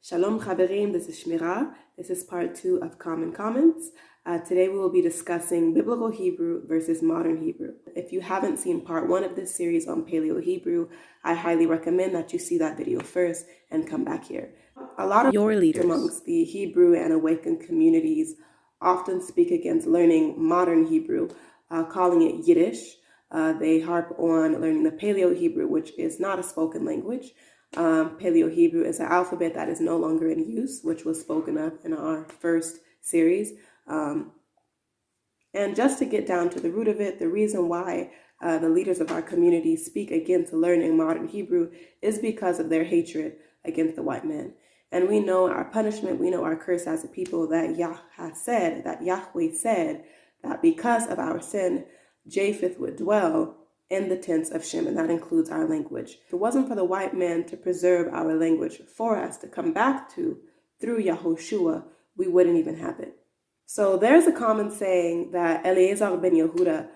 Shalom Chaverim, this is Shmira. This is part 2 of Common Comments. Today we will be discussing Biblical Hebrew versus Modern Hebrew. If you haven't seen part 1 of this series on Paleo Hebrew, I highly recommend that you see that video first and come back here. A lot of your leaders amongst the Hebrew and Awakened communities often speak against learning modern Hebrew, calling it Yiddish. They harp on learning the Paleo Hebrew, which is not a spoken language. Paleo Hebrew is an alphabet that is no longer in use, which was spoken of in our first series. And just to get down to the root of it, the reason why the leaders of our community speak against learning modern Hebrew is because of their hatred against the white man. And we know our punishment, we know our curse as a people, that Yahweh said that because of our sin, Japheth would dwell in the tents of Shem, and that includes our language. If it wasn't for the white man to preserve our language for us to come back to through Yahushua, we wouldn't even have it. So there's a common saying that Eleazer Ben Yehudah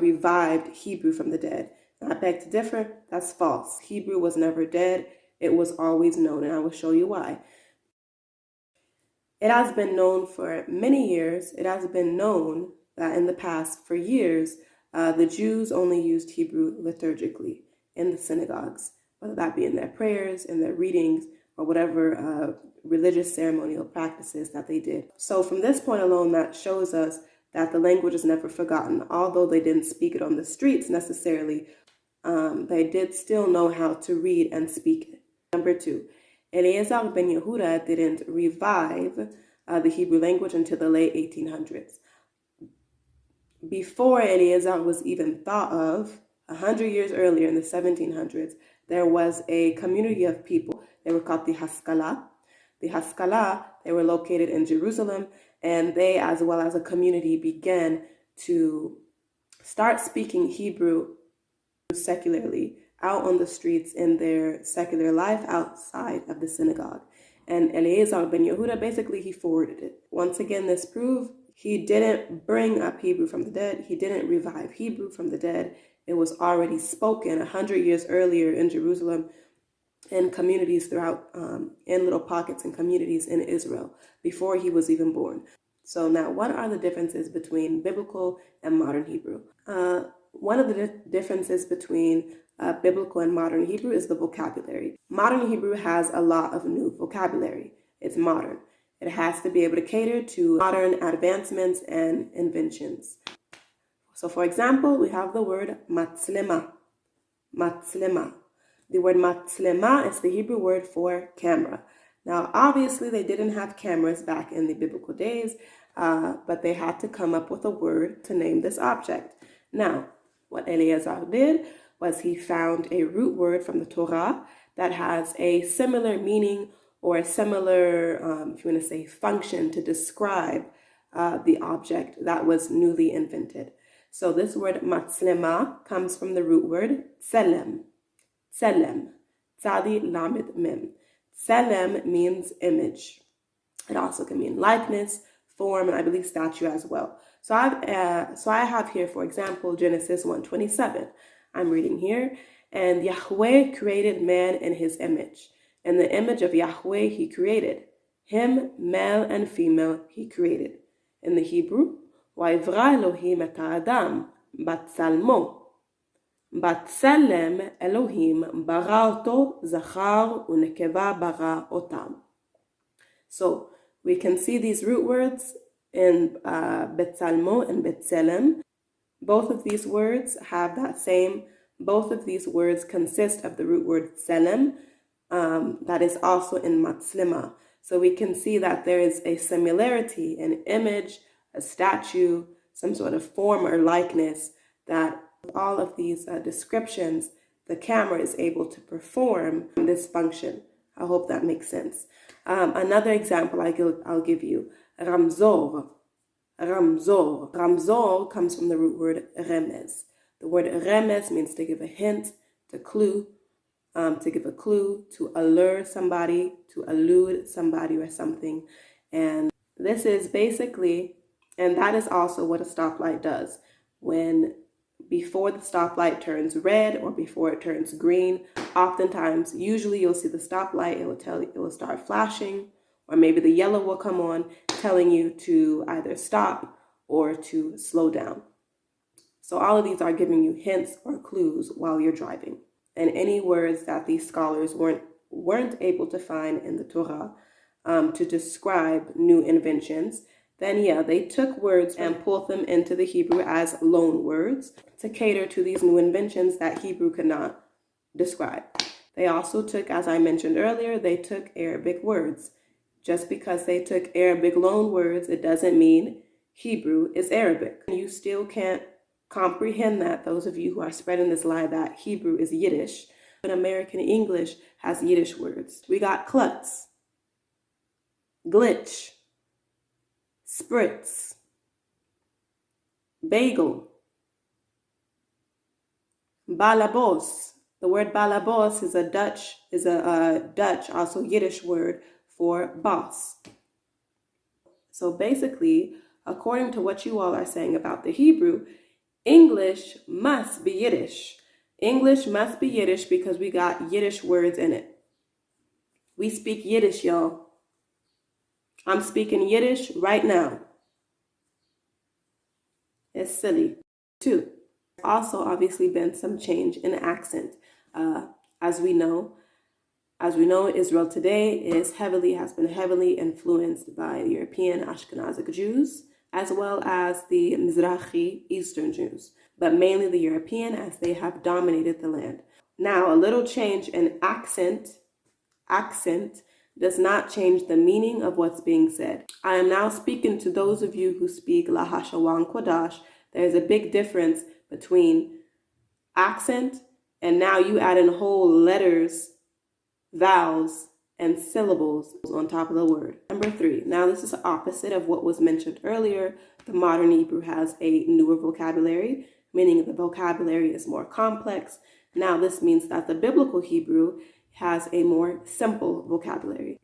revived Hebrew from the dead. And I beg to differ, that's false. Hebrew was never dead. It was always known, and I will show you why. It has been known for many years. It has been known that in the past, for years, the Jews only used Hebrew liturgically in the synagogues, whether that be in their prayers, in their readings, or whatever religious ceremonial practices that they did. So from this point alone, that shows us that the language is never forgotten. Although they didn't speak it on the streets necessarily, they did still know how to read and speak it. Number 2, Eleazer Ben Yehudah didn't revive the Hebrew language until the late 1800s. Before Eleazer was even thought of, 100 years earlier in the 1700s, there was a community of people. They were called the Haskalah. The Haskalah, they were located in Jerusalem, and they, as well as a community, began to start speaking Hebrew secularly out on the streets in their secular life outside of the synagogue. And Eleazer Ben Yehudah, basically, he forwarded it. Once again, this proved he didn't bring up Hebrew from the dead. He didn't revive Hebrew from the dead. It was already spoken 100 years earlier in Jerusalem, in communities throughout, in little pockets and communities in Israel, before he was even born. So now, what are the differences between biblical and modern Hebrew? One of the differences between biblical and modern Hebrew is the vocabulary. Modern Hebrew has a lot of new vocabulary. It's modern. It has to be able to cater to modern advancements and inventions. So for example, we have the word matzlema. Matzlema. The word matzlema is the Hebrew word for camera. Now, obviously, they didn't have cameras back in the biblical days, but they had to come up with a word to name this object. Now, what Eleazar did was he found a root word from the Torah that has a similar meaning or a similar, if you want to say, function to describe the object that was newly invented. So this word matzlema comes from the root word tselem. Tselem. Tzadi lamed mem. Tselem means image. It also can mean likeness, form, and I believe statue as well. So I have here, for example, Genesis 1:27. I'm reading here, and Yahweh created man in his image. In the image of Yahweh he created. Him, male and female, he created. In the Hebrew, Vayivra Elohim et ha'adam batzalmo. Batzelem Elohim bara oto zachar unekeva bara otam. So we can see these root words in Betzalmo and Betzelem. Both of these words have that same, both of these words consist of the root word tselem, that is also in matzlema. So we can see that there is a similarity, an image, a statue, some sort of form or likeness, that all of these descriptions, the camera is able to perform this function. I hope that makes sense. Another example I'll give you, ramzor. Ramzor. Ramzor comes from the root word remez. The word remez means to give a hint, to clue, to give a clue, to allure somebody, to elude somebody or something. And this is basically, and that is also what a stoplight does. When before the stoplight turns red or before it turns green. Oftentimes, usually you'll see the stoplight, it will start flashing, or maybe the yellow will come on telling you to either stop or to slow down. So all of these are giving you hints or clues while you're driving. And any words that these scholars weren't able to find in the Torah to describe new inventions, then yeah, they took words and pulled them into the Hebrew as loan words to cater to these new inventions that Hebrew could not describe. They also took, as I mentioned earlier, they took Arabic words. Just because they took Arabic loan words, it doesn't mean Hebrew is Arabic. You still can't comprehend that, those of you who are spreading this lie that Hebrew is Yiddish. But American English has Yiddish words. We got klutz, glitch, spritz, bagel, balabos. The word balabos is a Dutch, also Yiddish word for boss. So basically, according to what you all are saying about the Hebrew, English must be Yiddish. English must be Yiddish because we got Yiddish words in it. We speak Yiddish, y'all. I'm speaking Yiddish right now. It's silly, too. Also, obviously, been some change in accent. As we know, Israel today has been heavily influenced by European Ashkenazic Jews, as well as the Mizrahi Eastern Jews, but mainly the European, as they have dominated the land. Now, a little change in accent does not change the meaning of what's being said. I am now speaking to those of you who speak Lahashawan Kodash. There's a big difference between accent and now you add in whole letters, vowels, and syllables on top of the word. Number 3. Now this is the opposite of what was mentioned earlier. The modern Hebrew has a newer vocabulary, meaning the vocabulary is more complex. Now this means that the biblical Hebrew has a more simple vocabulary,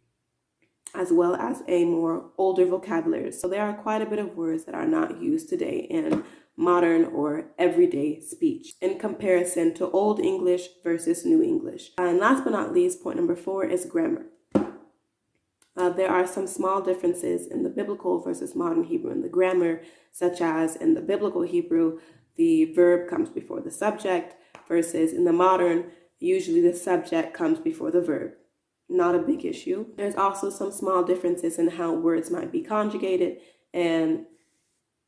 as well as a more older vocabulary. So there are quite a bit of words that are not used today in modern or everyday speech in comparison to Old English versus New English. And last but not least, point number 4 is grammar. There are some small differences in the biblical versus modern Hebrew in the grammar, such as in the biblical Hebrew, the verb comes before the subject, versus in the modern, usually the subject comes before the verb. Not a big issue. There's also some small differences in how words might be conjugated, and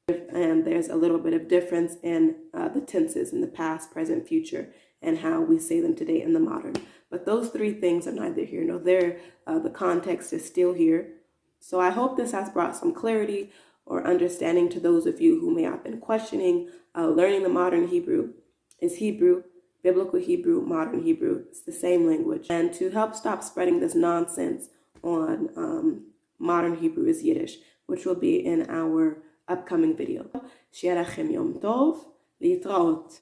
there's a little bit of difference in the tenses in the past, present, future, and how we say them today in the modern. But those 3 things are neither here nor there. The context is still here. So I hope this has brought some clarity or understanding to those of you who may have been questioning learning the modern Hebrew. Is Hebrew, biblical Hebrew, modern Hebrew, it's the same language. And to help stop spreading this nonsense on modern Hebrew is Yiddish, which will be in our upcoming video. שיהיה לכם יום טוב, להתראות.